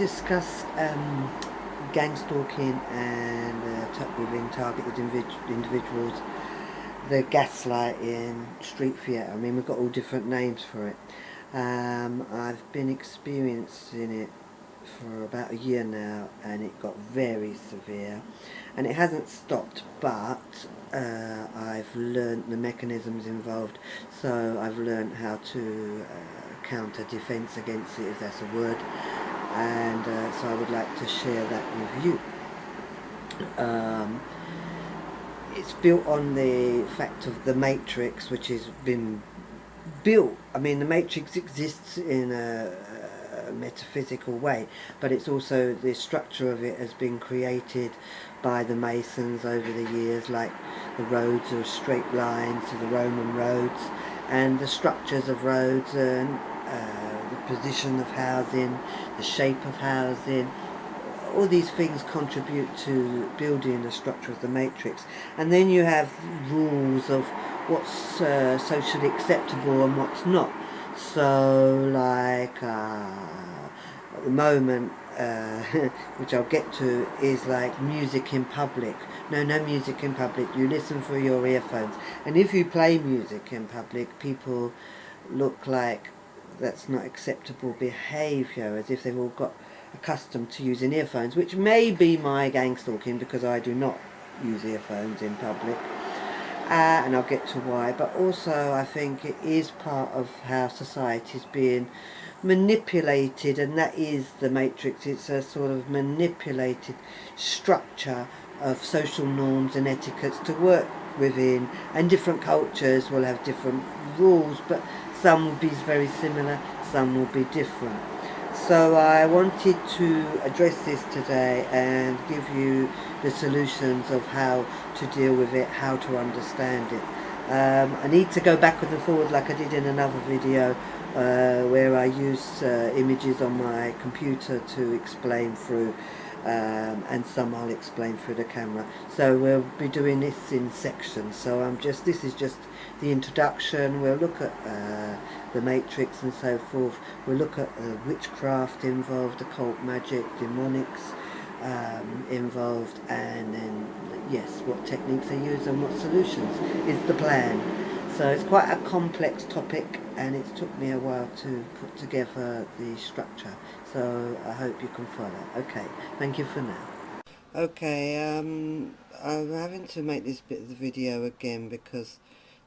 Discuss gang stalking and within targeted individuals, the gaslighting, street theatre. I mean, we've got all different names for it. I've been experiencing it for about a year now, and it got very severe, and it hasn't stopped, but I've learnt the mechanisms involved, so I've learnt how to counter defence against it, if that's a word, and so I would like to share that with you. It's built on the fact of the matrix, which has been built. I mean, the matrix exists in a metaphysical way, but it's also, the structure of it has been created by the Masons over the years, like the roads are straight lines to the Roman roads, and the structures of roads, and the position of housing, the shape of housing, all these things contribute to building the structure of the matrix. And then you have rules of what's socially acceptable and what's not. So like at the moment, which I'll get to, is like music in public. No music in public. You listen through your earphones. And if you play music in public, people look like that's not acceptable behaviour, as if they've all got accustomed to using earphones, which may be my gang stalking, because I do not use earphones in public, and I'll get to why. But also I think it is part of how society is being manipulated, and that is the matrix. It's a sort of manipulated structure of social norms and etiquettes to work within, and different cultures will have different rules, but some will be very similar, some will be different. So I wanted to address this today and give you the solutions of how to deal with it, how to understand it. I need to go backwards and forwards like I did in another video, where I use images on my computer to explain through, and some I'll explain through the camera. So we'll be doing this in sections. So this is just the introduction. We'll look at the matrix and so forth. We'll look at witchcraft involved, occult magic, demonics involved, and then yes, what techniques they use and what solutions is the plan. So it's quite a complex topic, and it's took me a while to put together the structure, so I hope you can follow. Okay, thank you for now. Okay, I'm having to make this bit of the video again because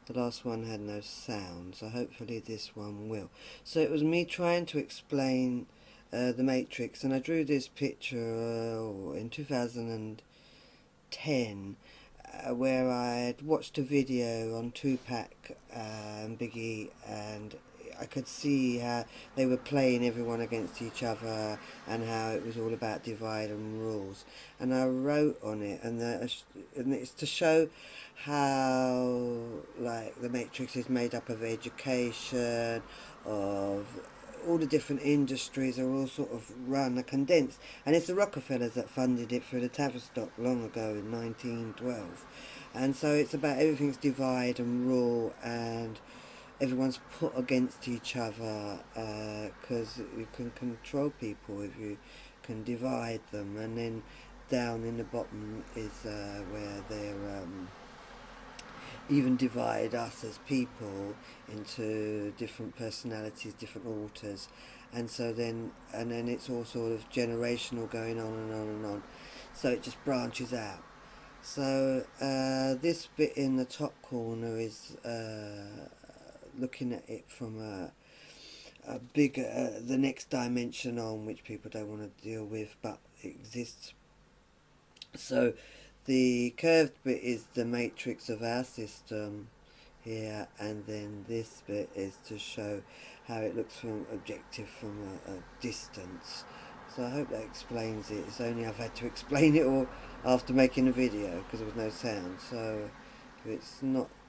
the last one had no sound, so hopefully this one will. So it was me trying to explain the matrix, and I drew this picture in 2010, where I had watched a video on Tupac and Biggie, and I could see how they were playing everyone against each other, and how it was all about divide and rules. And I wrote on it, and it's to show how, like, the matrix is made up of education, of all the different industries are all sort of run, are condensed, and it's the Rockefellers that funded it through the Tavistock long ago in 1912. And so it's about everything's divide and rule, and everyone's put against each other, because you can control people if you can divide them. And then down in the bottom is where they're even divide us as people into different personalities, different alters, and so then it's all sort of generational, going on and on and on, so it just branches out. So this bit in the top corner is looking at it from a bigger, the next dimension on, which people don't want to deal with, but it exists. So the curved bit is the matrix of our system here, and then this bit is to show how it looks from objective, from a distance. So I hope that explains it. It's only I've had to explain it all after making a video because there was no sound. So if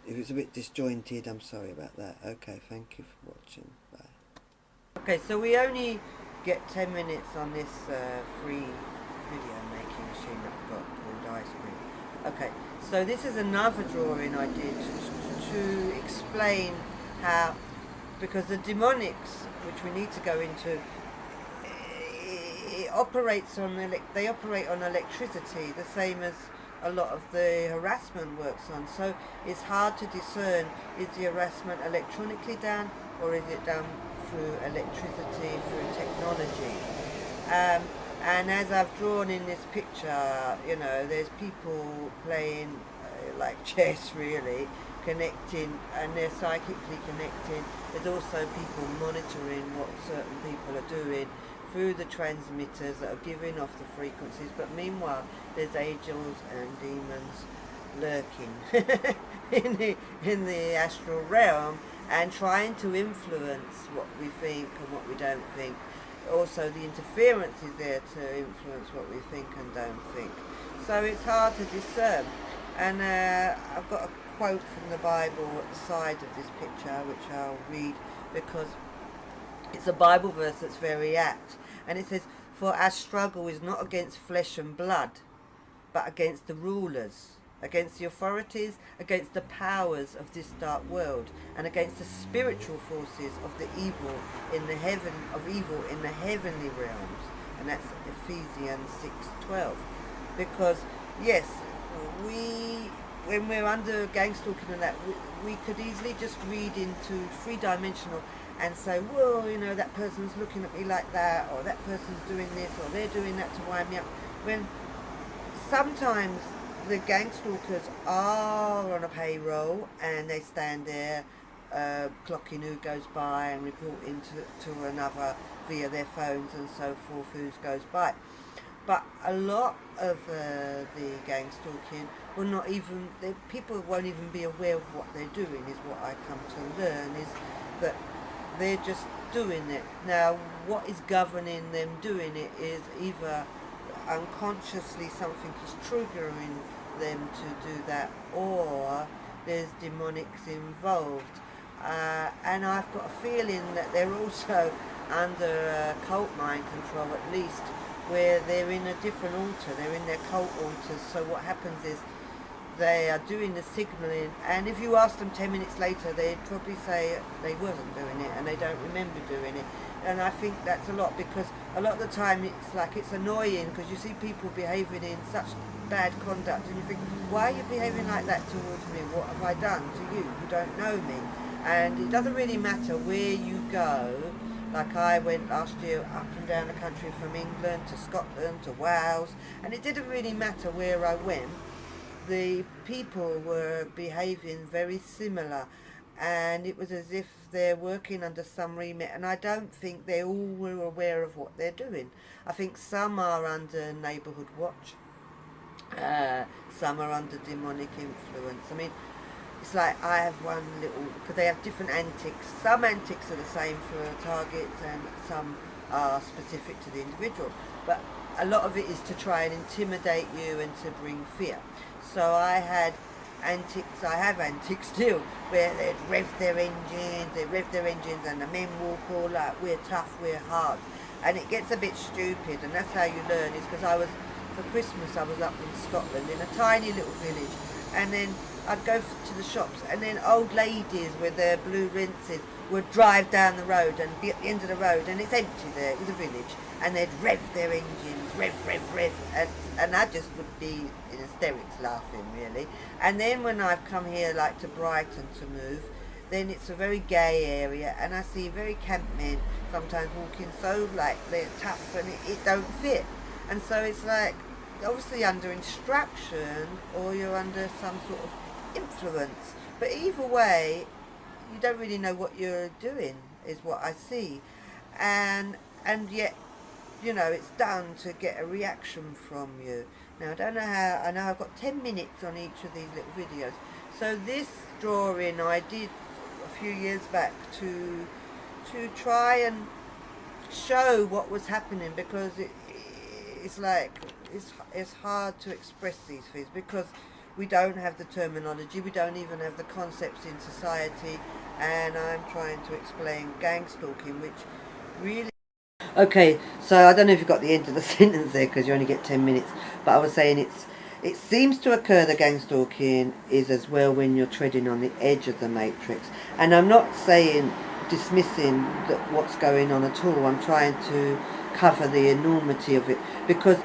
it's a bit disjointed, I'm sorry about that. Okay, thank you for watching. Bye. Okay, so we only get 10 minutes on this free video making machine that I've got called Ice Cream. Okay, so this is another drawing I did to explain how, because the demonics, which we need to go into, it operates on they operate on electricity, the same as a lot of the harassment works on. So it's hard to discern, is the harassment electronically done, or is it done through electricity, through technology? Um, and as I've drawn in this picture, you know, there's people playing like chess, really, connecting, and they're psychically connecting. There's also people monitoring what certain people are doing through the transmitters that are giving off the frequencies. But meanwhile, there's angels and demons lurking in the astral realm and trying to influence what we think and what we don't think. Also, the interference is there to influence what we think and don't think. So it's hard to discern. And I've got a quote from the Bible at the side of this picture, which I'll read because it's a Bible verse that's very apt. And it says, "For our struggle is not against flesh and blood, but against the rulers, against the authorities, against the powers of this dark world, and against the spiritual forces of the evil in the heavenly realms." And that's Ephesians 6:12. Because yes, when we're under gang stalking and that, we could easily just read into three-dimensional and say, well, you know, that person's looking at me like that, or that person's doing this, or they're doing that to wind me up. When sometimes the gang stalkers are on a payroll and they stand there clocking who goes by and reporting to another via their phones and so forth, who goes by. But a lot of the gang stalking will not even, people won't even be aware of what they're doing, is what I come to learn, is that they're just doing it. Now, what is governing them doing it is either unconsciously something is triggering them to do that, or there's demonics involved. And I've got a feeling that they're also under cult mind control, at least, where they're in a different altar, they're in their cult altars. So what happens is they are doing the signalling, and if you ask them 10 minutes later, they'd probably say they wasn't doing it and they don't remember doing it. And I think that's a lot, because a lot of the time it's like, it's annoying because you see people behaving in such bad conduct and you think, why are you behaving like that towards me? What have I done to you? You don't know me. And it doesn't really matter where you go. Like I went last year up and down the country, from England to Scotland to Wales, and it didn't really matter where I went. The people were behaving very similar, and it was as if they're working under some remit, and I don't think they all were aware of what they're doing. I think some are under neighbourhood watch, some are under demonic influence. I mean, it's like I have one little, because they have different antics. Some antics are the same for targets and some are specific to the individual. But a lot of it is to try and intimidate you and to bring fear. So I have antics still, where they'd rev their engines and the men walk all like, we're tough, we're hard. And it gets a bit stupid, and that's how you learn, is because for Christmas I was up in Scotland in a tiny little village, and then I'd go to the shops, and then old ladies with their blue rinses would drive down the road and be at the end of the road, and it's empty there, it was a village, and they'd rev their engines, rev, and I just would be in hysterics laughing, really. And then when I've come here, like to Brighton to move, then it's a very gay area, and I see very camp men sometimes walking so like they're tough, and it don't fit. And so it's like, obviously under instruction, or you're under some sort of influence, but either way you don't really know what you're doing, is what I see. And yet, you know, it's done to get a reaction from you. Now I don't know how, I know I've got 10 minutes on each of these little videos. So this drawing I did a few years back to try and show what was happening, because it's like, it's hard to express these things because we don't have the terminology, we don't even have the concepts in society, and I'm trying to explain gang stalking, which really... Okay, so I don't know if you got the end of the sentence there because you only get 10 minutes, but I was saying it seems to occur, the gang stalking is as well when you're treading on the edge of the matrix. And I'm not saying, dismissing what's going on at all. I'm trying to cover the enormity of it, because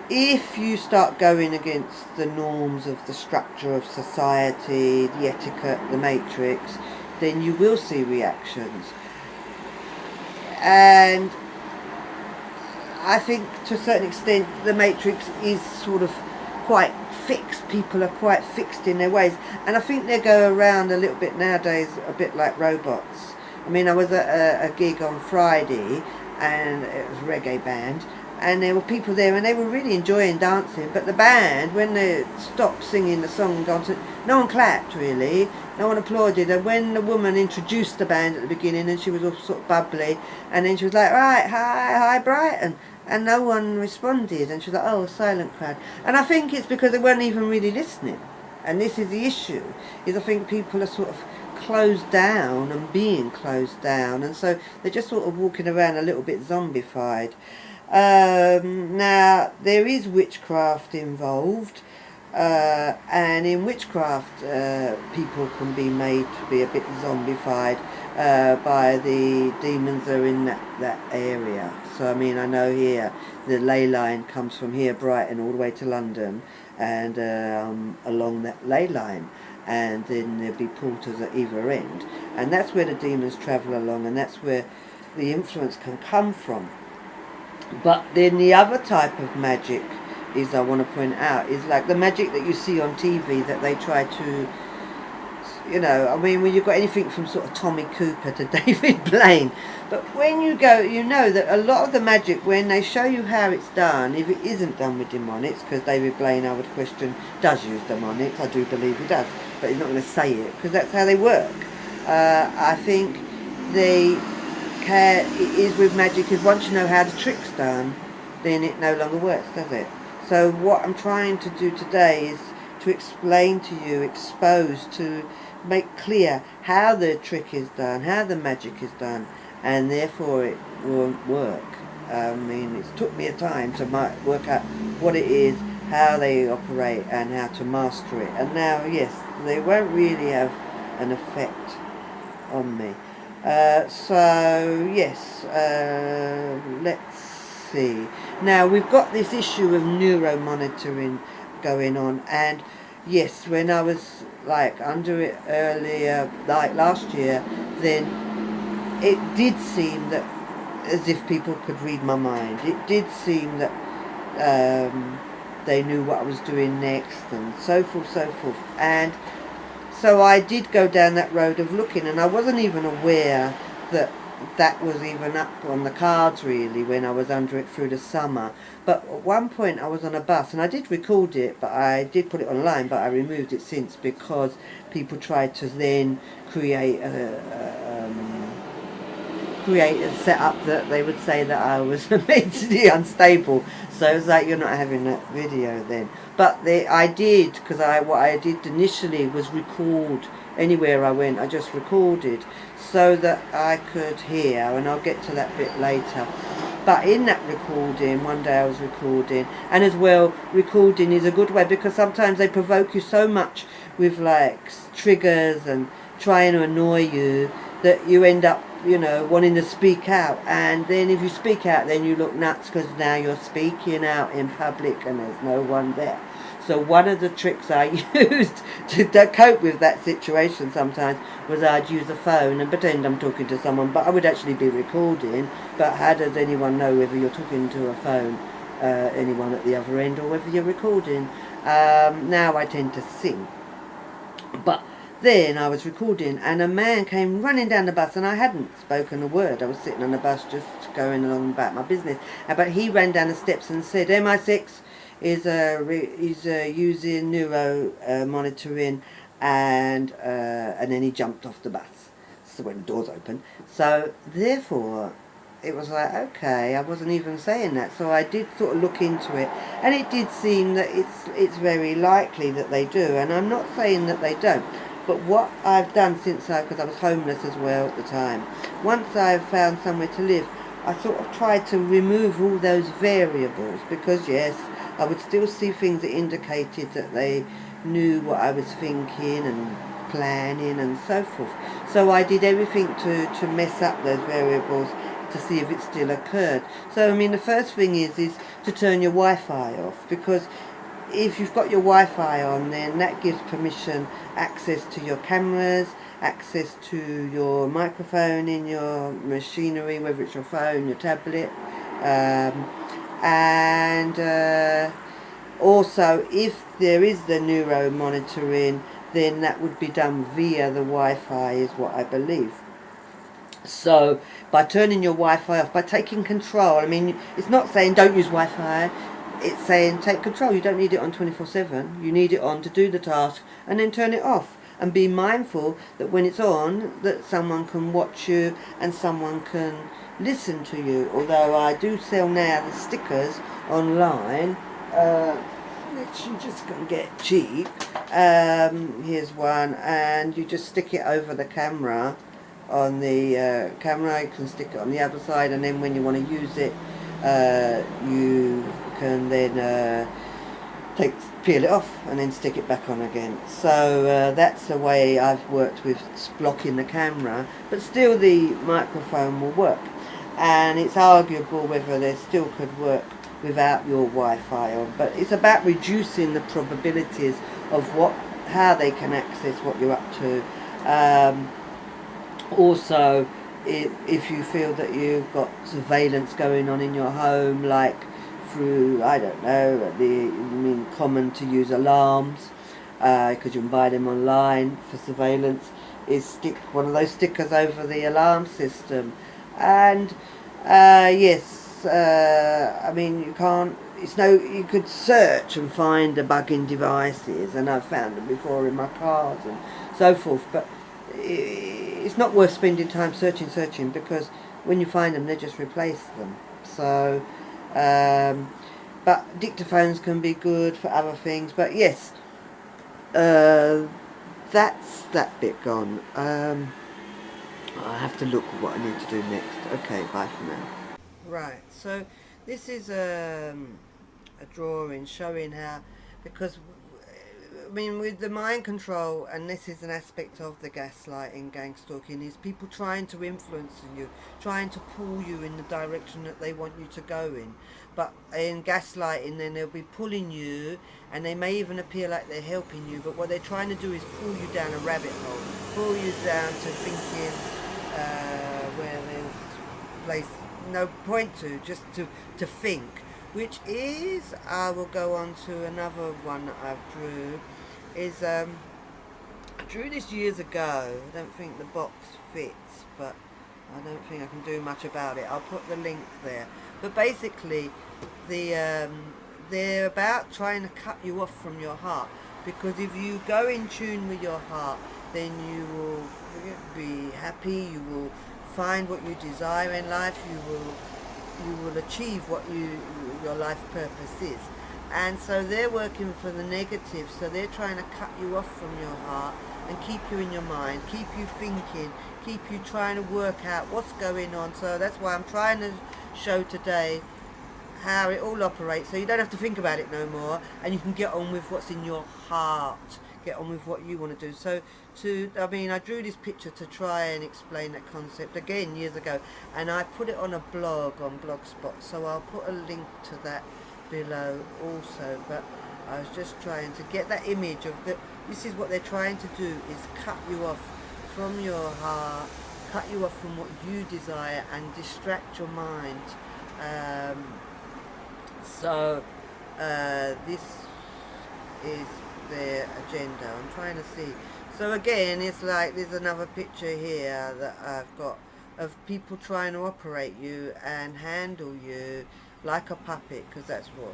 if you start going against the norms of the structure of society, the etiquette, the matrix, then you will see reactions. And I think to a certain extent the matrix is sort of quite fixed. People are quite fixed in their ways, and I think they go around a little bit nowadays a bit like robots. I mean, I was at a gig on Friday, and it was a reggae band, and there were people there and they were really enjoying dancing, but the band, when they stopped singing the song and gone to, no one clapped really, no one applauded. And when the woman introduced the band at the beginning, and she was all sort of bubbly, and then she was like, right, hi Brighton, and no one responded, and she was like, oh, silent crowd. And I think it's because they weren't even really listening, and this is the issue, is I think people are sort of closed down and being closed down, and so they're just sort of walking around a little bit zombified. Now there is witchcraft involved, and in witchcraft people can be made to be a bit zombified by the demons that are in that area. So I mean, I know here the ley line comes from here, Brighton, all the way to London, and along that ley line, and then there'll be portals at either end, and that's where the demons travel along, and that's where the influence can come from. But then the other type of magic is, I want to point out, is like the magic that you see on TV that they try to, you know, I mean, when you've got anything from sort of Tommy Cooper to David Blaine, but when you go, you know that a lot of the magic, when they show you how it's done, if it isn't done with demonics, because David Blaine, I would question, does use demonics, I do believe he does, but he's not going to say it, because that's how they work. I think it is with magic, is once you know how the trick's done, then it no longer works, does it? So what I'm trying to do today is to explain to you, expose, to make clear how the trick is done, how the magic is done, and therefore it won't work. I mean, it took me a time to work out what it is, how they operate, and how to master it. And now, yes, they won't really have an effect on me. So yes, let's see. Now we've got this issue of neuromonitoring going on, and yes, when I was like under it earlier, like last year, then it did seem that as if people could read my mind. It did seem that they knew what I was doing next, and so forth, so forth. And so I did go down that road of looking, and I wasn't even aware that that was even up on the cards really when I was under it through the summer. But at one point I was on a bus, and I did record it, but I did put it online, but I removed it since because people tried to then create a setup that they would say that I was mentally unstable. So it was like, you're not having that video then. But I did, because what I did initially was record anywhere I went. I just recorded so that I could hear, and I'll get to that bit later. But in that recording, one day I was recording, and as well, recording is a good way, because sometimes they provoke you so much with like triggers and trying to annoy you that you end up, you know, wanting to speak out. And then if you speak out, then you look nuts, because now you're speaking out in public and there's no one there. So one of the tricks I used to cope with that situation sometimes was I'd use a phone and pretend I'm talking to someone, but I would actually be recording. But how does anyone know whether you're talking to a phone, anyone at the other end, or whether you're recording? Now I tend to sing. But then I was recording, and a man came running down the bus, and I hadn't spoken a word. I was sitting on the bus just going along about my business. But he ran down the steps and said, MI6 is using neuro monitoring, and then he jumped off the bus. So when the doors opened. So therefore, it was like, okay, I wasn't even saying that. So I did sort of look into it, and it did seem that it's very likely that they do. And I'm not saying that they don't. But what I've done since because I was homeless as well at the time, once I've found somewhere to live, I sort of tried to remove all those variables, because yes, I would still see things that indicated that they knew what I was thinking and planning and so forth. So I did everything to mess up those variables, to see if it still occurred. So I mean, the first thing is to turn your Wi-Fi off, because if you've got your Wi-Fi on, then that gives permission, access to your cameras, access to your microphone in your machinery, whether it's your phone, your tablet, and also if there is the neuro monitoring, then that would be done via the Wi-Fi, is what I believe. So by turning your Wi-Fi off, by taking control, I mean, it's not saying don't use Wi-Fi, it's saying take control. You don't need it on 24/7. You need it on to do the task, and then turn it off. And be mindful that when it's on, that someone can watch you and someone can listen to you. Although I do sell now the stickers online, which you just can get cheap. Here's one, and you just stick it over the camera. On the camera, you can stick it on the other side, and then when you want to use it, you can then peel it off and then stick it back on again. So that's the way I've worked with blocking the camera, but still the microphone will work. And it's arguable whether they still could work without your Wi-Fi on, but it's about reducing the probabilities of how they can access what you're up to. Also, if you feel that you've got surveillance going on in your home, like through, I don't know, common to use alarms, because you can buy them online for surveillance, is stick one of those stickers over the alarm system. And yes, I mean, you could search and find debugging devices, and I've found them before in my cars and so forth, but it's not worth spending time searching, because when you find them, they just replace them. So but dictaphones can be good for other things. But yes, that's that bit gone. I have to look at what I need to do next. Okay, bye for now. Right, so this is a drawing showing how, because I mean, with the mind control, and this is an aspect of the gaslighting, gang stalking, is people trying to influence you, trying to pull you in the direction that they want you to go in. But in gaslighting, then they'll be pulling you, and they may even appear like they're helping you, but what they're trying to do is pull you down a rabbit hole, pull you down to thinking where there's no point to, just to think. Which is, I will go on to another one that I've drew, is I drew this years ago. I don't think the box fits, but I don't think I can do much about it. I'll put the link there. But basically, they're about trying to cut you off from your heart, because if you go in tune with your heart, then you will be happy, you will find what you desire in life, you will achieve what your life purpose is. And so they're working for the negative, so they're trying to cut you off from your heart and keep you in your mind, keep you thinking, keep you trying to work out what's going on. So that's why I'm trying to show today how it all operates, so you don't have to think about it no more, and you can get on with what's in your heart, get on with what you want to do. So I drew this picture to try and explain that concept again years ago, and I put it on a blog on Blogspot, so I'll put a link to that below also. But I was just trying to get that image of this is what they're trying to do, is cut you off from your heart, cut you off from what you desire, and distract your mind. So this is their agenda. I'm trying to see. So again, it's like there's another picture here that I've got of people trying to operate you and handle you like a puppet, because that's what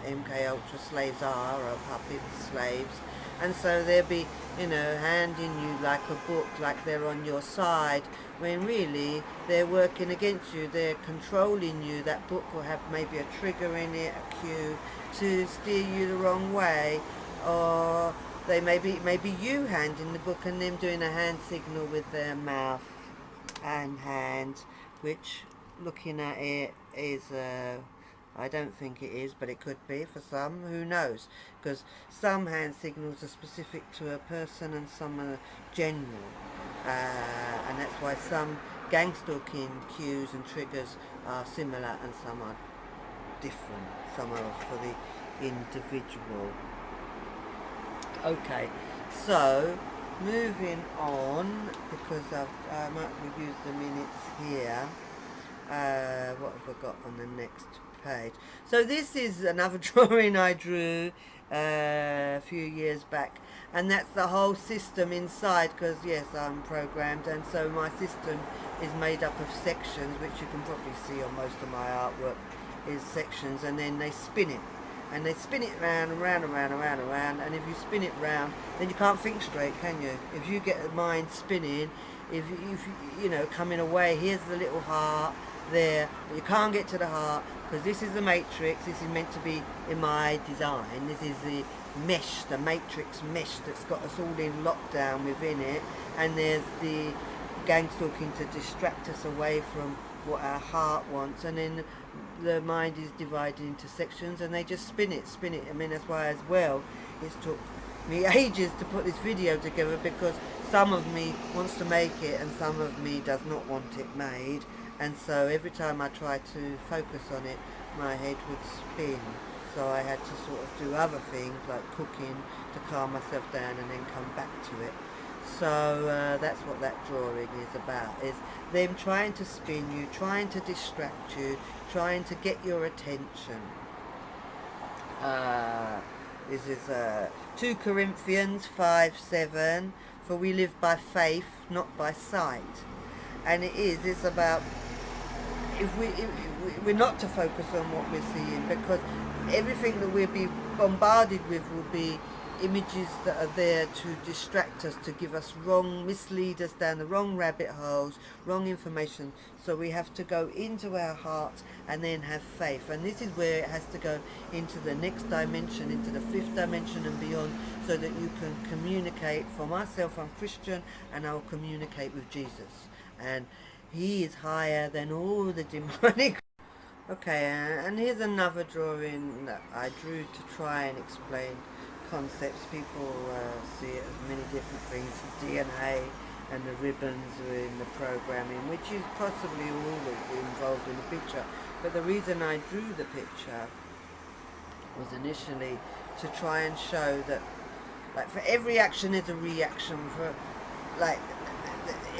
MK Ultra slaves are puppets, slaves. And so they'll be, handing you like a book, like they're on your side, when really they're working against you, they're controlling you. That book will have maybe a trigger in it, a cue to steer you the wrong way, or they maybe you handing the book and them doing a hand signal with their mouth and hand, which, looking at it, is I don't think it is, but it could be for some, who knows, because some hand signals are specific to a person and some are general, and that's why some gang stalking cues and triggers are similar and some are different. Some are for the individual. Okay, so moving on, because I might as well use the minutes here. What have I got on the next page? So this is another drawing I drew a few years back, and that's the whole system inside, because yes, I'm programmed, and so my system is made up of sections, which you can probably see on most of my artwork, is sections, and then they spin it. And they spin it round and round and round and round and round, and if you spin it round, then you can't think straight, can you? If you get the mind spinning, if you know, coming away, here's the little heart there, but you can't get to the heart, because this is the matrix. This is meant to be in my design. This is the mesh, the matrix mesh that's got us all in lockdown within it, and there's the gang stalking to distract us away from what our heart wants, and then the mind is divided into sections, and they just spin it. I mean, that's why as well it's took me ages to put this video together, because some of me wants to make it and some of me does not want it made, and so every time I try to focus on it, my head would spin. So I had to sort of do other things like cooking to calm myself down and then come back to it. So that's what that drawing is about, is them trying to spin you, trying to distract you, trying to get your attention. This is 2 Corinthians 5:7, for we live by faith, not by sight. And it's about, if we're not to focus on what we're seeing, because everything that we'll be bombarded with will be images that are there to distract us, to give us wrong, mislead us down the wrong rabbit holes, wrong information. So we have to go into our hearts and then have faith, and this is where it has to go into the next dimension, into the 5th dimension and beyond, so that you can communicate. For myself, I'm Christian, and I'll communicate with Jesus, and he is higher than all the demonic. Okay, and here's another drawing that I drew to try and explain concepts. People see it as many different things, DNA and the ribbons are in the programming, which is possibly all that's involved in the picture. But the reason I drew the picture was initially to try and show that, like, for every action there's a reaction. For, like,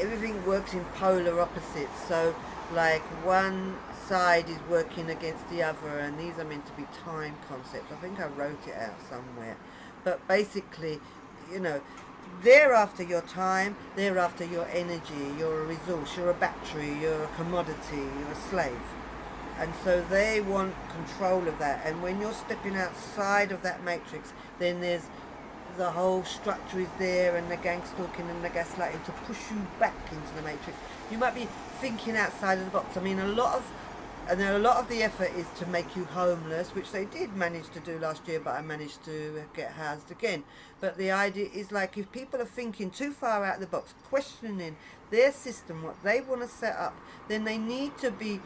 everything works in polar opposites. So, like, one side is working against the other, and these are meant to be time concepts. I think I wrote it out somewhere. But basically, you know, they're after your time, they're after your energy, you're a resource, you're a battery, you're a commodity, you're a slave. And so they want control of that. And when you're stepping outside of that matrix, then there's the whole structure is there, and the gang stalking and the gaslighting to push you back into the matrix. You might be thinking outside of the box. I mean, a lot of the effort is to make you homeless, which they did manage to do last year, but I managed to get housed again. But the idea is, like, if people are thinking too far out of the box, questioning their system, what they want to set up, then they need to be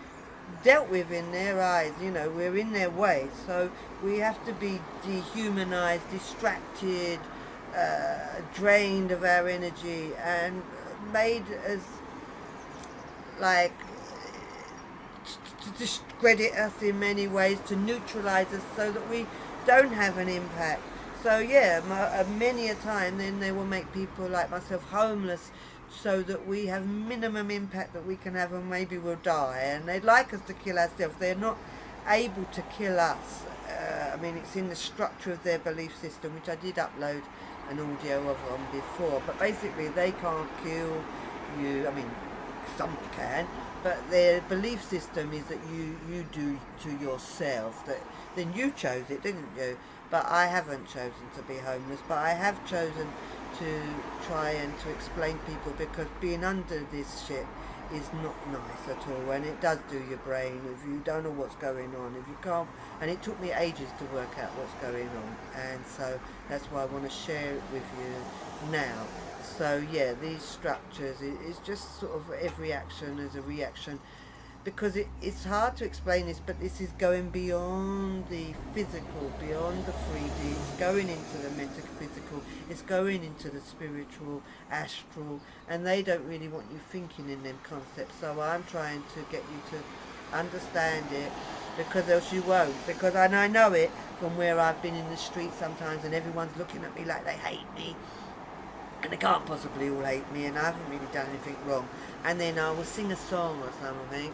dealt with in their eyes. You know, we're in their way, so we have to be dehumanized, distracted, drained of our energy, and made as, like, to discredit us in many ways, to neutralize us so that we don't have an impact. So yeah, many a time then they will make people like myself homeless, so that we have minimum impact that we can have, and maybe we'll die. And they'd like us to kill ourselves. They're not able to kill us. I mean, it's in the structure of their belief system, which I did upload an audio of on before. But basically, they can't kill you. I mean, some can, but their belief system is that you do to yourself. That then you chose it, didn't you? But I haven't chosen to be homeless. But I have chosen to try and to explain people, because being under this shit is not nice at all, and it does do your brain if you don't know what's going on, if you can't. And it took me ages to work out what's going on, and so that's why I want to share it with you now. So yeah, these structures is just sort of every action is a reaction. because it's hard to explain this, but this is going beyond the physical, beyond the 3D. It's going into the metaphysical, it's going into the spiritual, astral, and they don't really want you thinking in them concepts. So I'm trying to get you to understand it, because else you won't. Because I know it from where I've been in the street sometimes, and everyone's looking at me like they hate me, and they can't possibly all hate me, and I haven't really done anything wrong. And then I will sing a song or something,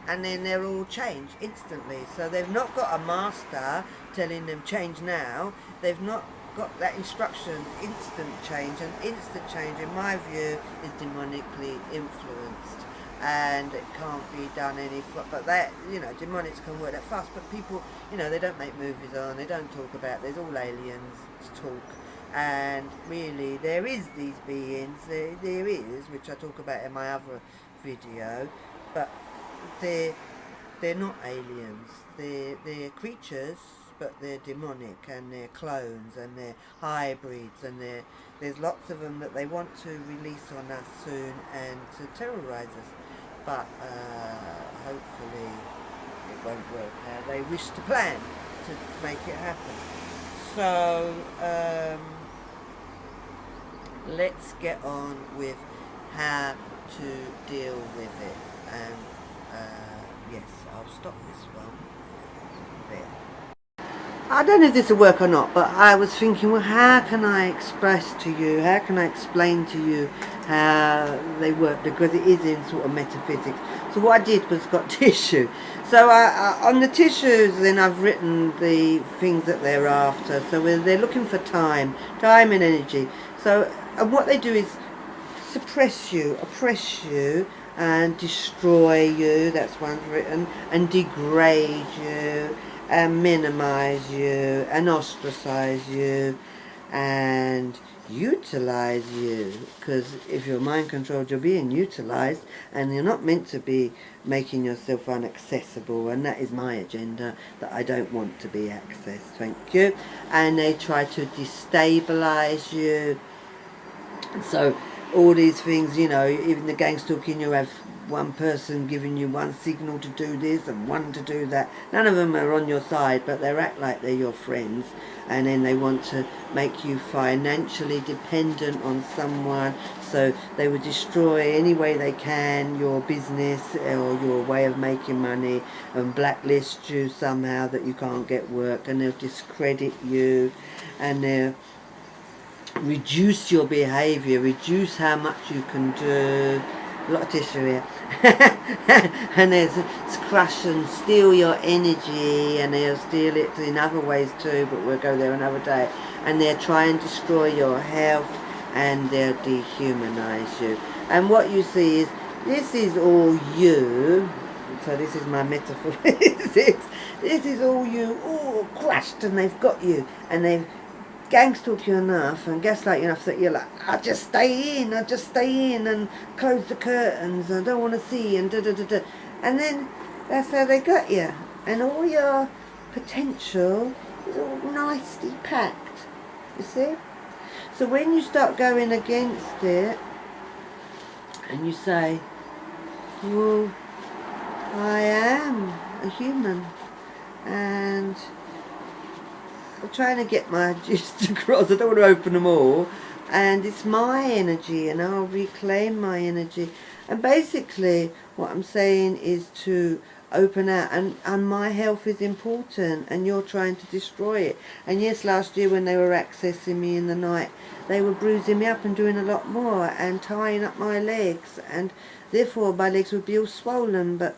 and then they're all changed instantly. So they've not got a master telling them change now. They've not got that instruction, instant change. And instant change, in my view, is demonically influenced, and it can't be done any. But that, demonics can work that fast. But people, they don't make movies on. They don't talk about. There's all aliens to talk. And really, there is these beings. There is, which I talk about in my other video, but they're not aliens. They're creatures, but they're demonic, and they're clones, and they're hybrids, and there's lots of them that they want to release on us soon and to terrorise us. But hopefully it won't work how they wish to plan to make it happen. So let's get on with how to deal with it. And yes, I'll stop this one there. I don't know if this will work or not, but I was thinking, well, how can I express to you, how can I explain to you how they work, because it is in sort of metaphysics. So what I did was got tissue. So on the tissues, then I've written the things that they're after. So they're looking for time and energy. So and what they do is suppress you, oppress you, and destroy you. That's one's written, and degrade you, and minimize you, and ostracize you, and utilize you. Because if you're mind controlled, you're being utilized, and you're not meant to be making yourself unaccessible. And that is my agenda, that I don't want to be accessed. Thank you. And they try to destabilize you. So all these things, even the gang stalking, you have one person giving you one signal to do this and one to do that. None of them are on your side, but they act like they're your friends, and then they want to make you financially dependent on someone. So they would destroy any way they can your business or your way of making money, and blacklist you somehow that you can't get work, and they'll discredit you, and they'll reduce your behaviour, reduce how much you can do. A lot of tissue here. And there's crush and steal your energy, and they'll steal it in other ways too, but we'll go there another day. And they'll try and destroy your health, and they'll dehumanise you. And what you see is, this is all you. So this is my metaphysics. This is all you, all crushed, and they've got you, and they've gang stalk you enough and gaslight you enough that you're like, I'll just stay in and close the curtains, I don't want to see, and da-da-da-da. And then that's how they got you. And all your potential is all nicely packed, you see? So when you start going against it, and you say, well, I am a human, and I'm trying to get my gist across. I don't want to open them all. And it's my energy, and I'll reclaim my energy. And basically, what I'm saying is to open out. And my health is important, and you're trying to destroy it. And yes, last year when they were accessing me in the night, they were bruising me up and doing a lot more, and tying up my legs. And therefore, my legs would be all swollen. But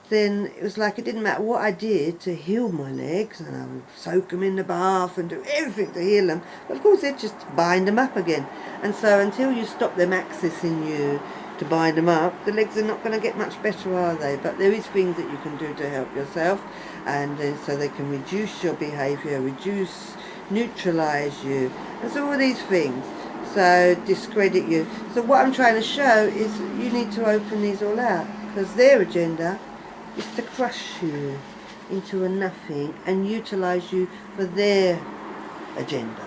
then it was like it didn't matter what I did to heal my legs, and I would soak them in the bath and do everything to heal them. But of course they'd just bind them up again. And so until you stop them accessing you to bind them up, the legs are not going to get much better, are they? But there is things that you can do to help yourself, and so they can reduce your behaviour, neutralise you, and so all these things. So discredit you. So what I'm trying to show is you need to open these all out, because their agenda is to crush you into a nothing and utilise you for their agenda.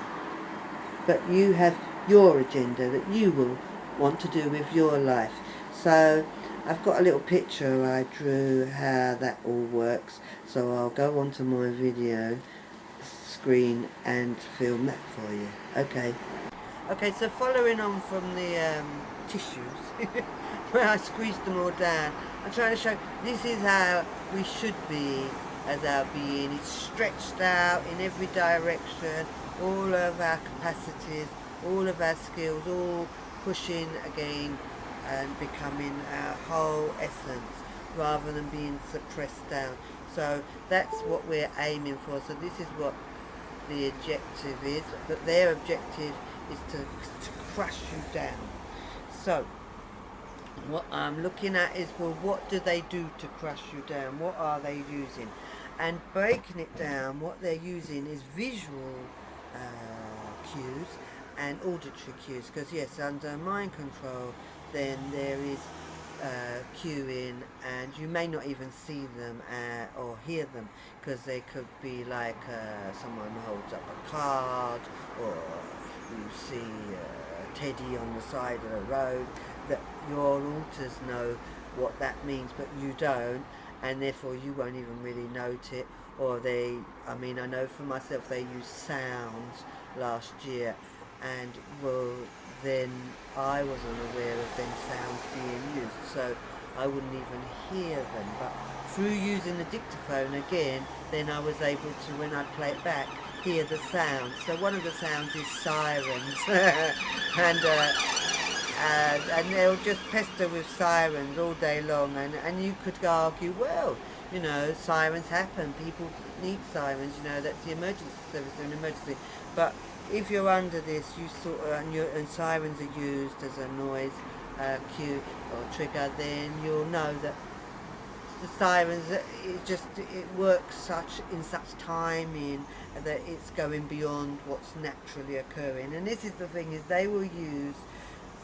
But you have your agenda that you will want to do with your life. So I've got a little picture I drew how that all works, so I'll go onto my video screen and film that for you. Okay, so following on from the tissues, where I squeezed them all down, I'm trying to show this is how we should be as our being. It's stretched out in every direction, all of our capacities, all of our skills, all pushing again and becoming our whole essence rather than being suppressed down. So that's what we're aiming for. So this is what the objective is, but their objective is to crush you down. So what I'm looking at is, well, what do they do to crush you down? What are they using? And breaking it down, what they're using is visual cues and auditory cues, because yes, under mind control then there is cueing, and you may not even see them or hear them, because they could be like someone holds up a card, or you see a teddy on the side of the road, that your alters know what that means but you don't, and therefore you won't even really note it. Or they, I mean, I know for myself they use sounds last year, and well, then I wasn't aware of them sounds being used, so I wouldn't even hear them. But through using the dictaphone again, then I was able to, when I play it back, hear the sounds. So one of the sounds is sirens, and they'll just pester with sirens all day long, and you could argue, well, you know, sirens happen, people need sirens, you know, that's the emergency service in an emergency. But if you're under this, you sort of, and sirens are used as a noise cue or trigger, then you'll know that the sirens, it works in such timing that it's going beyond what's naturally occurring. And this is the thing, is they will use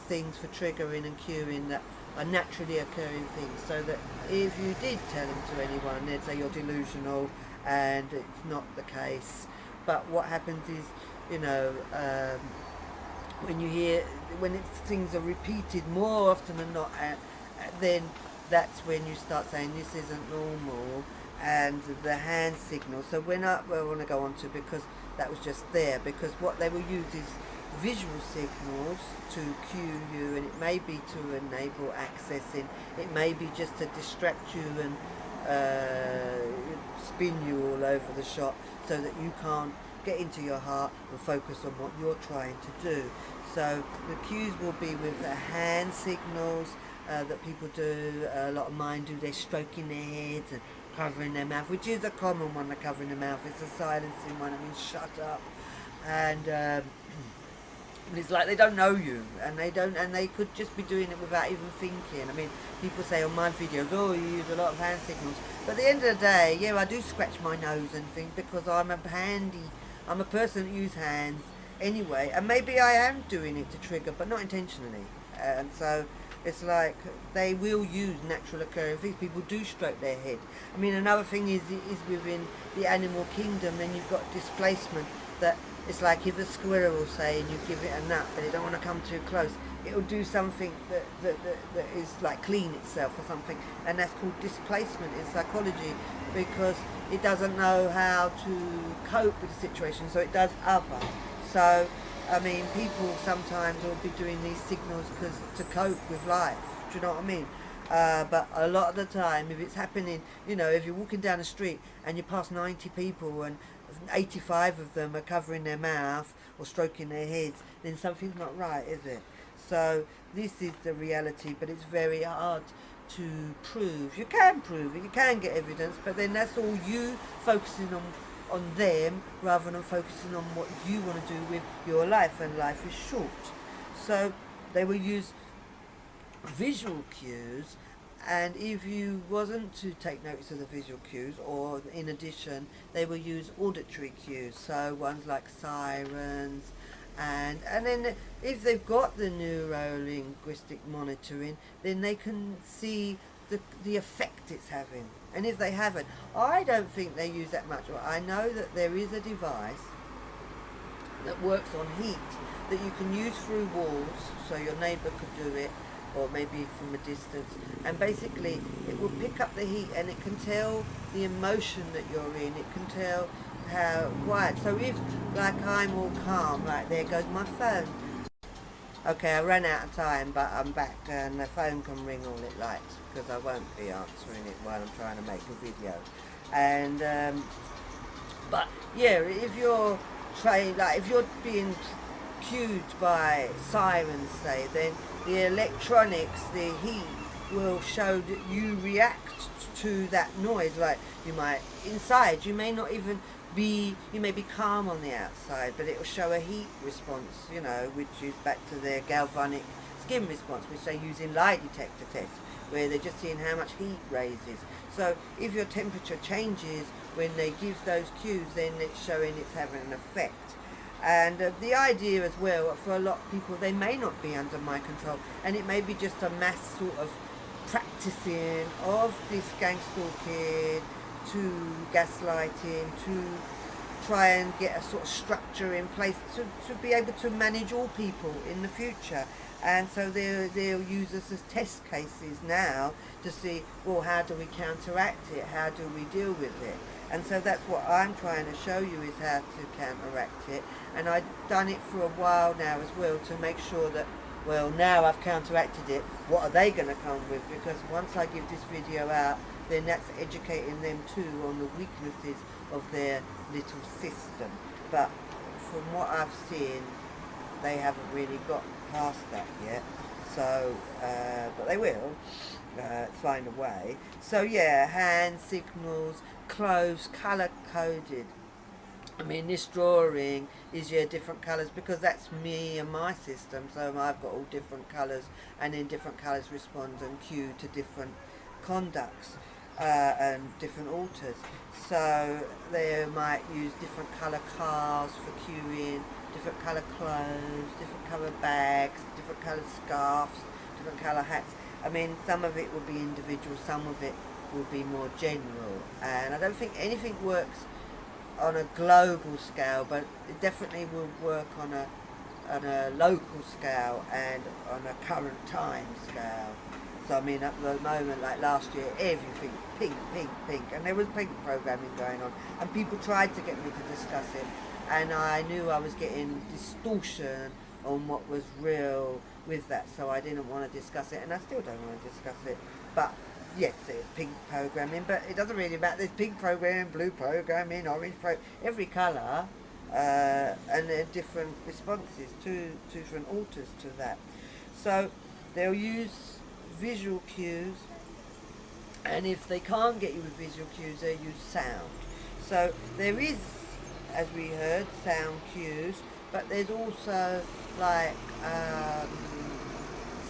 things for triggering and cueing that are naturally occurring things, so that if you did tell them to anyone, they'd say you're delusional, and it's not the case. But what happens is, you know, when things are repeated more often than not, then that's when you start saying this isn't normal, and the hand signal. So I want to go on to, because that was just there, because what they will use is visual signals to cue you, and it may be to enable accessing, it may be just to distract you and spin you all over the shop so that you can't get into your heart and focus on what you're trying to do. So the cues will be with the hand signals that people do. A lot of mine do, they're stroking their heads and covering their mouth, which is a common one, the covering the mouth. It's a silencing one, I mean, shut up. And it's like they don't know you, and they could just be doing it without even thinking. I mean, people say on my videos, oh, you use a lot of hand signals, but at the end of the day, yeah, I do scratch my nose and think, because I'm a person that uses hands anyway, and maybe I am doing it to trigger, but not intentionally. And so it's like they will use natural occurring things. People do stroke their head. I mean, another thing is within the animal kingdom, then you've got displacement, that it's like if a squirrel, say, and you give it a nut, but it don't want to come too close, it'll do something that is like clean itself or something, and that's called displacement in psychology, because it doesn't know how to cope with the situation, so it does other. So, I mean, people sometimes will be doing these signals to cope with life, do you know what I mean? But a lot of the time, if it's happening, you know, if you're walking down the street and you pass 90 people and 85 of them are covering their mouth or stroking their heads, then something's not right, is it? So this is the reality, but it's very hard to prove. You can prove it, you can get evidence, but then that's all you focusing on them rather than focusing on what you want to do with your life, and life is short. So they will use visual cues, and if you wasn't to take notice of the visual cues, or in addition, they will use auditory cues, so ones like sirens, and then if they've got the neuro-linguistic monitoring, then they can see the effect it's having. And if they haven't, I don't think they use that much. I know that there is a device that works on heat that you can use through walls, so your neighbour could do it, or maybe from a distance, and basically it will pick up the heat, and it can tell the emotion that you're in. It can tell how quiet. So if, like, I'm all calm, like, there goes my phone. Okay, I ran out of time, but I'm back, and the phone can ring all it likes because I won't be answering it while I'm trying to make a video. And but yeah, if you're if you're being cued by sirens, say, then the electronics, the heat, will show that you react to that noise. Like, you might, inside, you may not even be, you may be calm on the outside, but it will show a heat response, you know, which is back to their galvanic skin response, which they use in lie detector tests, where they're just seeing how much heat raises. So if your temperature changes when they give those cues, then it's showing it's having an effect. And the idea as well, for a lot of people, they may not be under my control, and it may be just a mass sort of practicing of this gang stalking, to gaslighting, to try and get a sort of structure in place to be able to manage all people in the future. And so they'll use us as test cases now to see, well, how do we counteract it? How do we deal with it? And so that's what I'm trying to show you, is how to counteract it. And I've done it for a while now as well, to make sure that, well, now I've counteracted it, what are they going to come with? Because once I give this video out, then that's educating them too on the weaknesses of their little system. But from what I've seen, they haven't really got past that yet. So, but they will find a way. So yeah, hand signals, clothes, colour coded. I mean, this drawing is, yeah, different colours, because that's me and my system. So I've got all different colours, and then different colours respond and cue to different conducts and different alters. So they might use different colour cars for cueing, different colour clothes, different colour bags, different colour scarves, different colour hats. I mean, some of it will be individual, some of it will be more general. And I don't think anything works on a global scale, but it definitely will work on a local scale and on a current time scale. So I mean, at the moment, like last year, everything pink, pink, pink, and there was pink programming going on, and people tried to get me to discuss it, and I knew I was getting distortion on what was real with that, so I didn't want to discuss it, and I still don't want to discuss it. But yes, there's pink programming, but it doesn't really matter. There's pink programming, blue programming, orange programming, every colour, and there are different responses, to different alters to that. So they'll use visual cues, and if they can't get you with visual cues, they use sound. So there is, as we heard, sound cues, but there's also like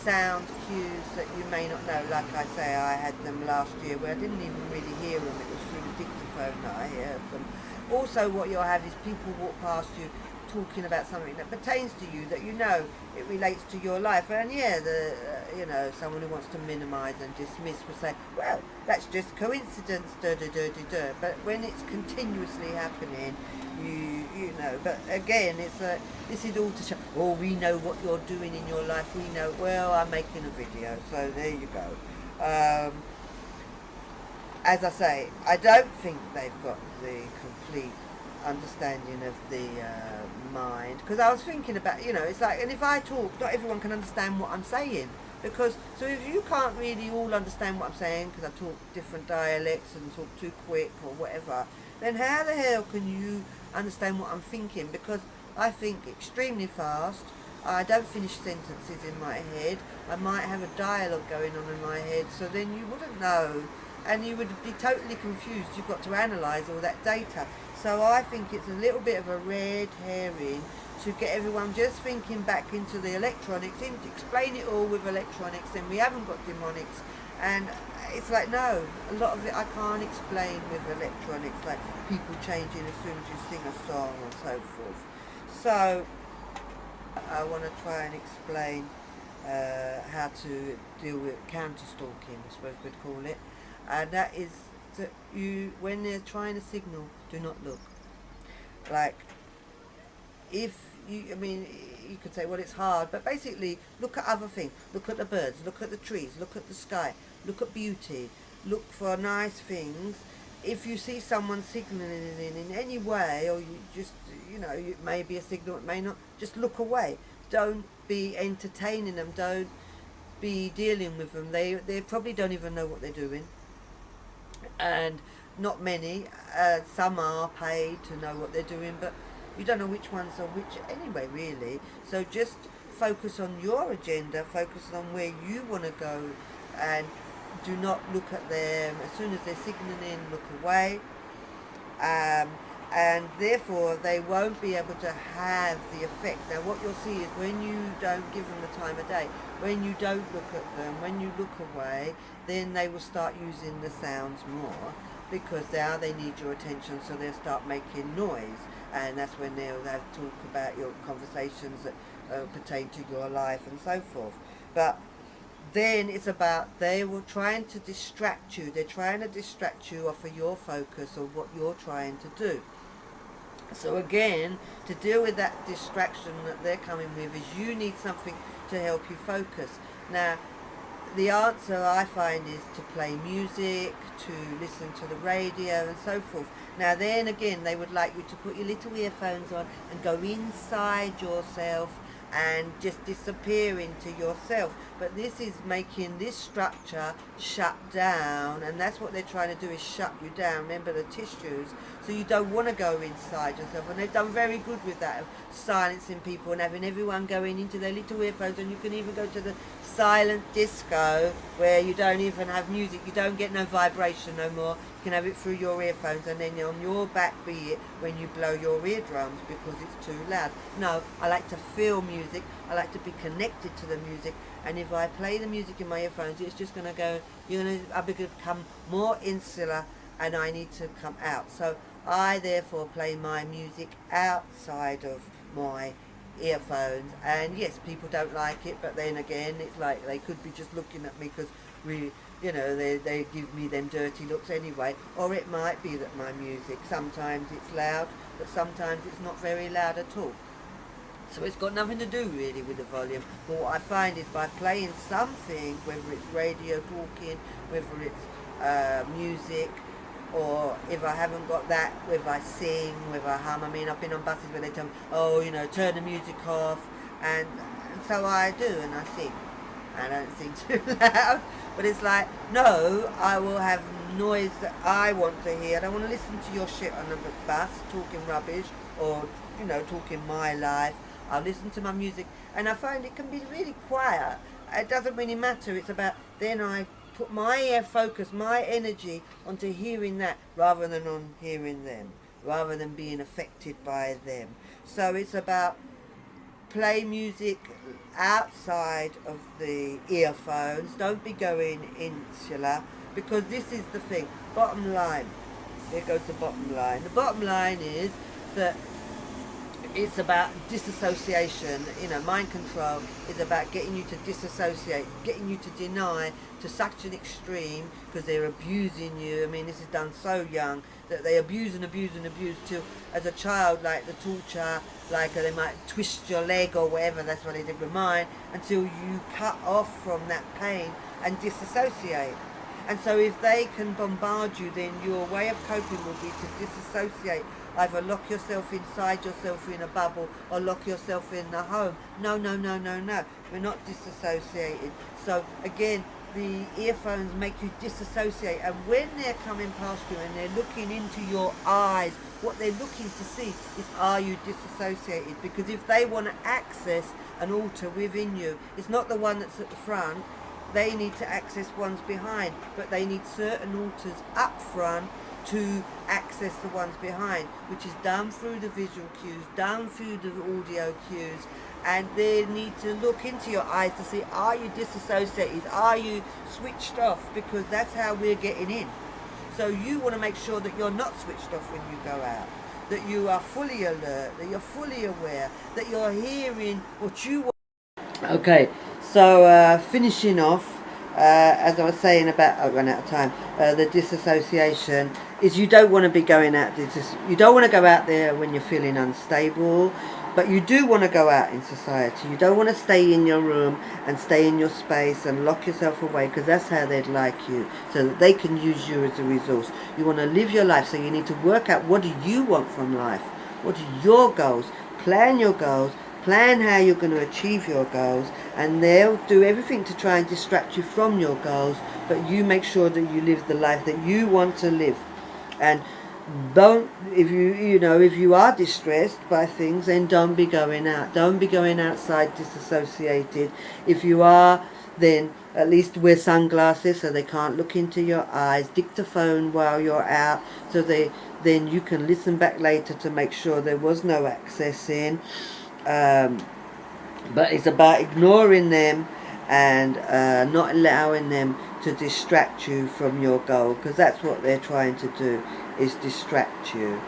sound cues that you may not know. Like I say, I had them last year where I didn't even really hear them. It was through the dictaphone that I heard them. Also, what you'll have is people walk past you talking about something that pertains to you, that you know it relates to your life. And yeah, you know, someone who wants to minimise and dismiss will say, well, that's just coincidence, da da da da da. But when it's continuously happening, you know. But again, this is all to show, oh, we know what you're doing in your life. We know. Well, I'm making a video, so there you go. As I say, I don't think they've got the complete understanding of the mind, because I was thinking about, you know, it's like, and if I talk, not everyone can understand what I'm saying, because, so if you can't really all understand what I'm saying, because I talk different dialects and talk too quick or whatever, then how the hell can you understand what I'm thinking? Because I think extremely fast, I don't finish sentences in my head, I might have a dialogue going on in my head, so then you wouldn't know, and you would be totally confused. You've got to analyse all that data. So I think it's a little bit of a red herring to get everyone just thinking back into the electronics, and explain it all with electronics, then we haven't got demonics. And it's like, no, a lot of it I can't explain with electronics, like people changing as soon as you sing a song and so forth. So I want to try and explain how to deal with counter-stalking, I suppose we'd call it. And that is that you, when they're trying to signal, do not look. Like, if you, I mean, you could say, well, it's hard, but basically, look at other things. Look at the birds, look at the trees, look at the sky, look at beauty, look for nice things. If you see someone signaling in any way, or you just, it may be a signal, it may not, just look away. Don't be entertaining them, don't be dealing with them. They probably don't even know what they're doing. And not many, some are paid to know what they're doing, but you don't know which ones are which anyway, really. So just focus on your agenda, focus on where you want to go, and do not look at them. As soon as they're signaling, look away. Um, and therefore they won't be able to have the effect. Now what you'll see is when you don't give them the time of day, when you don't look at them, when you look away, then they will start using the sounds more, because now they need your attention, so they'll start making noise, and that's when they'll have talk about your conversations that pertain to your life and so forth. But then it's about they were trying to distract you. They're trying to distract you off of your focus or what you're trying to do. So again, to deal with that distraction that they're coming with, is you need something to help you focus. Now, the answer I find is to play music, to listen to the radio and so forth. Now then again, they would like you to put your little earphones on and go inside yourself and just disappear into yourself. But this is making this structure shut down, and that's what they're trying to do, is shut you down. Remember the tissues, so you don't want to go inside yourself, and they've done very good with that, of silencing people and having everyone going into their little earphones. And you can even go to the silent disco where you don't even have music, you don't get no vibration no more. You can have it through your earphones, and then on your back be it when you blow your eardrums because it's too loud. No, I like to feel music, I like to be connected to the music, and if I play the music in my earphones, it's just going to go, I'll become more insular, and I need to come out. So I therefore play my music outside of my earphones, and yes, people don't like it, but then again, it's like they could be just looking at me because they give me them dirty looks anyway. Or it might be that my music, sometimes it's loud, but sometimes it's not very loud at all. So it's got nothing to do really with the volume. But what I find is by playing something, whether it's radio talking, whether it's music, or if I haven't got that, whether I sing, whether I hum. I mean, I've been on buses where they tell me, turn the music off, and so I do, and I sing. I don't sing too loud, but it's like, no, I will have noise that I want to hear. I don't want to listen to your shit on the bus, talking rubbish, or, talking my life. I'll listen to my music, and I find it can be really quiet. It doesn't really matter. It's about, then I put my focus, my energy onto hearing that, rather than on hearing them, rather than being affected by them. So it's about play music outside of the earphones. Don't be going insular, because this is the thing. Bottom line. Here goes the bottom line. The bottom line is that it's about disassociation. Mind control is about getting you to disassociate, getting you to deny to such an extreme, because they're abusing you. I mean, this is done so young that they abuse and abuse and abuse till, as a child, like the torture, like they might twist your leg or whatever. That's what they did with mine, until you cut off from that pain and disassociate. And so if they can bombard you, then your way of coping will be to disassociate. Either lock yourself inside yourself in a bubble, or lock yourself in the home. No. We're not disassociated. So again, the earphones make you disassociate. And when they're coming past you and they're looking into your eyes, what they're looking to see is, are you disassociated? Because if they want to access an altar within you, it's not the one that's at the front. They need to access ones behind, but they need certain altars up front to access the ones behind, which is done through the visual cues, done through the audio cues, and they need to look into your eyes to see, are you disassociated, are you switched off, because that's how we're getting in. So you want to make sure that you're not switched off when you go out, that you are fully alert, that you're fully aware, that you're hearing what you want. Okay, so finishing off, as I was saying about, I ran out of time, the disassociation is, you don't want to be going out, you don't want to go out there when you're feeling unstable. But you do want to go out in society. You don't want to stay in your room and stay in your space and lock yourself away, because that's how they'd like you, so that they can use you as a resource. You want to live your life, so you need to work out, what do you want from life? What are your goals? Plan your goals. Plan how you're going to achieve your goals, and they'll do everything to try and distract you from your goals, but you make sure that you live the life that you want to live. And don't, if you are distressed by things, then don't be going out. Don't be going outside disassociated. If you are, then at least wear sunglasses so they can't look into your eyes. Dictaphone while you're out, so then you can listen back later to make sure there was no access in. But it's about ignoring them and not allowing them to distract you from your goal, because that's what they're trying to do, is distract you.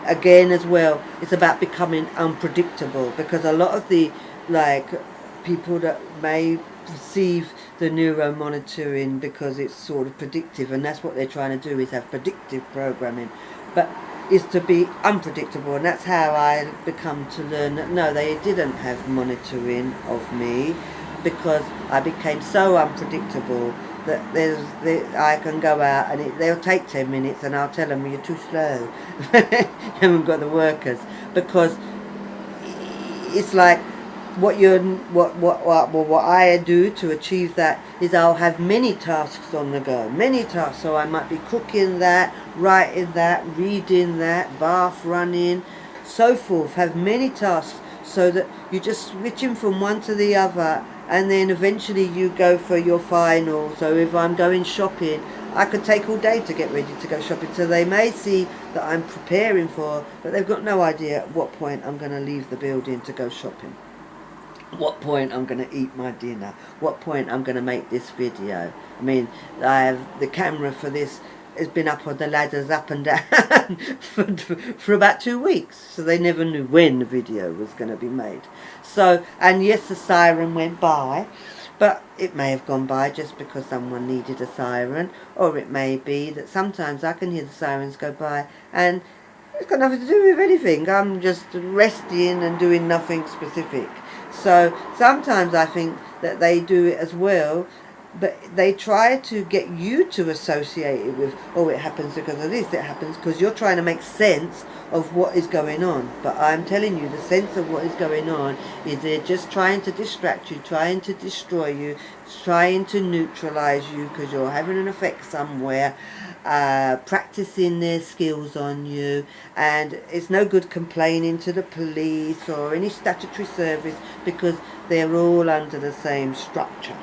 Again, as well, it's about becoming unpredictable, because a lot of the people that may perceive the neuromonitoring because it's sort of predictive, and that's what they're trying to do, is have predictive programming, but is to be unpredictable. And that's how I become to learn that no, they didn't have monitoring of me, because I became so unpredictable that I can go out and they'll take 10 minutes and I'll tell them, you're too slow. You haven't got the workers. Because it's like, what I do to achieve that is I'll have many tasks on the go, many tasks. So I might be cooking that, writing that, reading that, bath running, so forth. Have many tasks, so that you're just switching from one to the other, and then eventually you go for your final. So if I'm going shopping, I could take all day to get ready to go shopping. So they may see that I'm preparing for, but they've got no idea at what point I'm going to leave the building to go shopping. What point I'm going to eat my dinner, what point I'm going to make this video. I mean, I have the camera for this has been up on the ladders up and down for about 2 weeks, so they never knew when the video was going to be made. So, and yes, the siren went by, but it may have gone by just because someone needed a siren, or it may be that sometimes I can hear the sirens go by and it's got nothing to do with anything. I'm just resting and doing nothing specific. So sometimes I think that they do it as well, but they try to get you to associate it with, oh, it happens because of this, it happens because you're trying to make sense of what is going on. But I'm telling you, the sense of what is going on is they're just trying to distract you, trying to destroy you, trying to neutralize you because you're having an effect somewhere, practicing their skills on you. And it's no good complaining to the police or any statutory service, because they're all under the same structure,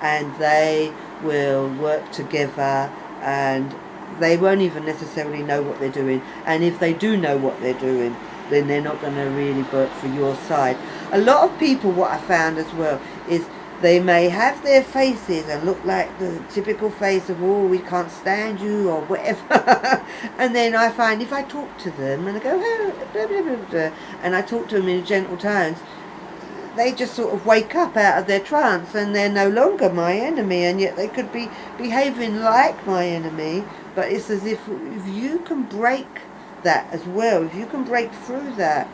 and they will work together, and they won't even necessarily know what they're doing. And if they do know what they're doing, then they're not going to really work for your side. A lot of people, what I found as well, is they may have their faces and look like the typical face of, oh, we can't stand you, or whatever. And then I find if I talk to them and I go, oh, blah, blah, blah, blah, and I talk to them in gentle tones, they just sort of wake up out of their trance, and they're no longer my enemy, and yet they could be behaving like my enemy. But it's as if you can break that as well, if you can break through that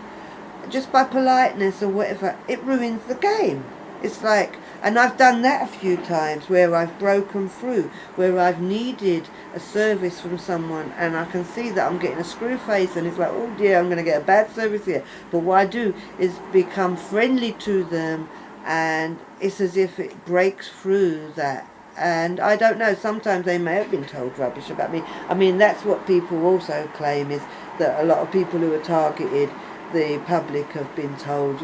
just by politeness or whatever, it ruins the game. It's like, and I've done that a few times where I've broken through, where I've needed a service from someone and I can see that I'm getting a screw face, and it's like, oh dear, I'm going to get a bad service here. But what I do is become friendly to them, and it's as if it breaks through that. And I don't know, sometimes they may have been told rubbish about me. I mean, that's what people also claim, is that a lot of people who are targeted, the public, have been told,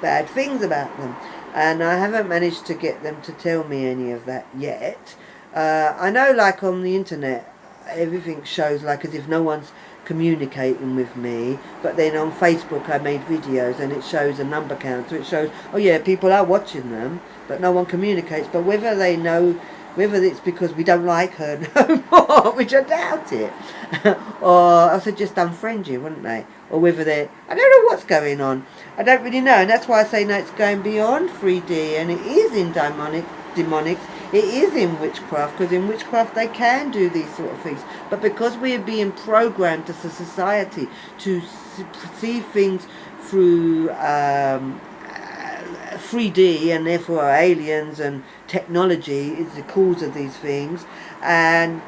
bad things about them. And I haven't managed to get them to tell me any of that yet. I know, like on the internet, everything shows like as if no one's communicating with me, but then on Facebook I made videos and it shows a number count, so it shows, oh yeah, people are watching them, but no one communicates. But whether they know, whether it's because we don't like her no more, which I doubt it, or else they'd just unfriend you, wouldn't they? Or whether they're, I don't know what's going on. I don't really know, and that's why I say no, it's going beyond 3D, and it is in demonics. it is in witchcraft, because in witchcraft they can do these sort of things. But because we're being programmed as a society to perceive things through 3D, and therefore aliens and technology is the cause of these things, and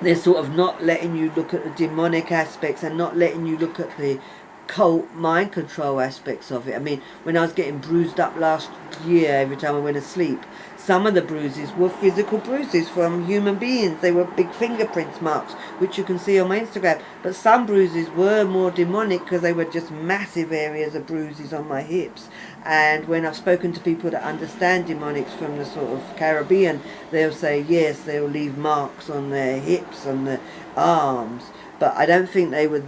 they're sort of not letting you look at the demonic aspects and not letting you look at the cult mind control aspects of it. I mean, when I was getting bruised up last year every time I went to sleep, some of the bruises were physical bruises from human beings. They were big fingerprints marks, which you can see on my Instagram. But some bruises were more demonic because they were just massive areas of bruises on my hips. And when I've spoken to people that understand demonics from the sort of Caribbean, they'll say yes, they'll leave marks on their hips, on the arms. But I don't think they were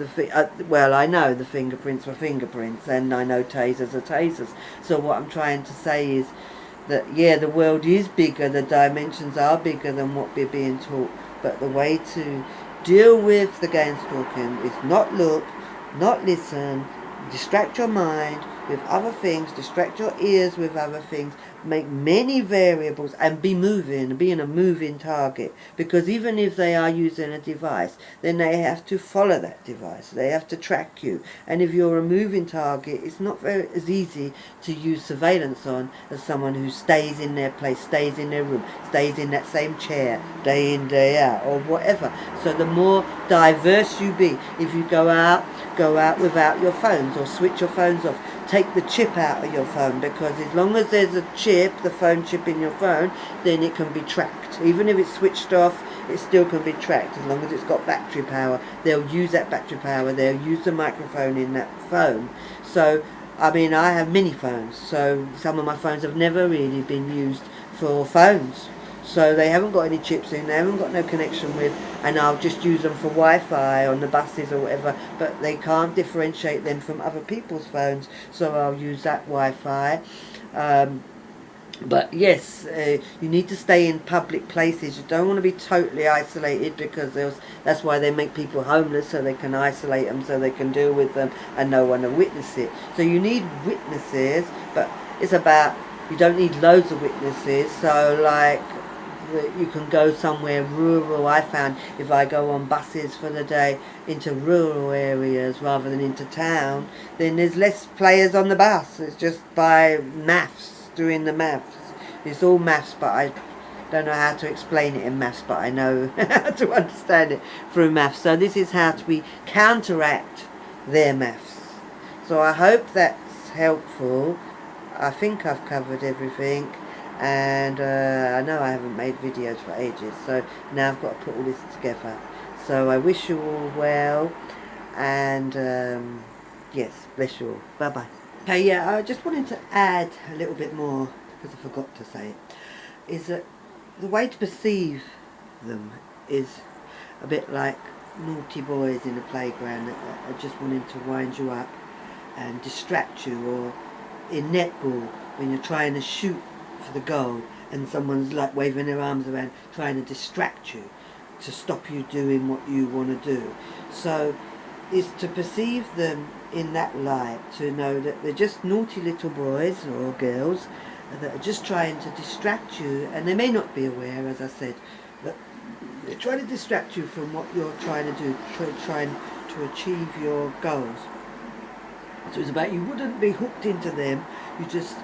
well, I know the fingerprints were fingerprints, and I know tasers are tasers. So what I'm trying to say is that, yeah, the world is bigger, the dimensions are bigger than what we're being taught. But the way to deal with the game stalking is not look, not listen, distract your mind with other things, distract your ears with other things, make many variables, and be moving, being a moving target. Because even if they are using a device, then they have to follow that device, they have to track you. And if you're a moving target, it's not very as easy to use surveillance on as someone who stays in their place, stays in their room, stays in that same chair day in, day out, or whatever. So the more diverse you be, if you go out without your phones, or switch your phones off, take the chip out of your phone, because as long as there's a chip, the phone chip in your phone, then it can be tracked. Even if it's switched off, it still can be tracked as long as it's got battery power. They'll use that battery power, they'll use the microphone in that phone. So, I mean, I have mini phones, so some of my phones have never really been used for phones. So they haven't got any chips in, they haven't got no connection with, and I'll just use them for Wi-Fi on the buses or whatever, but they can't differentiate them from other people's phones, so I'll use that Wi-Fi. But yes, you need to stay in public places. You don't want to be totally isolated, because that's why they make people homeless, so they can isolate them, so they can deal with them and no one will witness it. So you need witnesses, but it's about, you don't need loads of witnesses. So like, you can go somewhere rural. I found if I go on buses for the day into rural areas rather than into town, then there's less players on the bus. It's just by maths, doing the maths. It's all maths, but I don't know how to explain it in maths, but I know how to understand it through maths. So this is how we counteract their maths. So I hope that's helpful. I think I've covered everything. And I know I haven't made videos for ages, so now I've got to put all this together. So I wish you all well, and yes, bless you all. Bye bye. Okay, yeah, I just wanted to add a little bit more, because I forgot to say it, is that the way to perceive them is a bit like naughty boys in a playground that are just wanting to wind you up and distract you, or in netball when you're trying to shoot for the goal and someone's like waving their arms around trying to distract you, to stop you doing what you want to do. So is to perceive them in that light, to know that they're just naughty little boys or girls that are just trying to distract you, and they may not be aware, as I said, that they're trying to distract you from what you're trying to do, trying to achieve your goals. So it's about, you wouldn't be hooked into them, you just,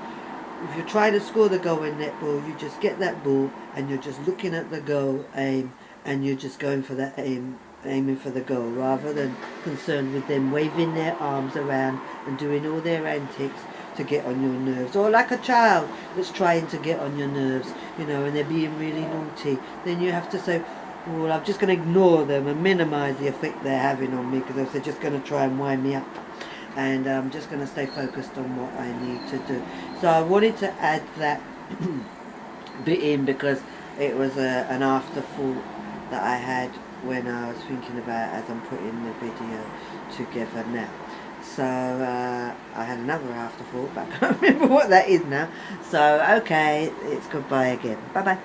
if you're trying to score the goal in netball, you just get that ball and you're just looking at the goal, aim, and you're just going for that aim, aiming for the goal, rather than concerned with them waving their arms around and doing all their antics to get on your nerves. Or like a child that's trying to get on your nerves, you know, and they're being really naughty, then you have to say, well, I'm just going to ignore them and minimise the effect they're having on me, because they're just going to try and wind me up. And I'm just going to stay focused on what I need to do. So I wanted to add that bit in, because it was an afterthought that I had when I was thinking about, as I'm putting the video together now. So I had another afterthought, but I can't remember what that is now. So okay, it's goodbye again. Bye bye.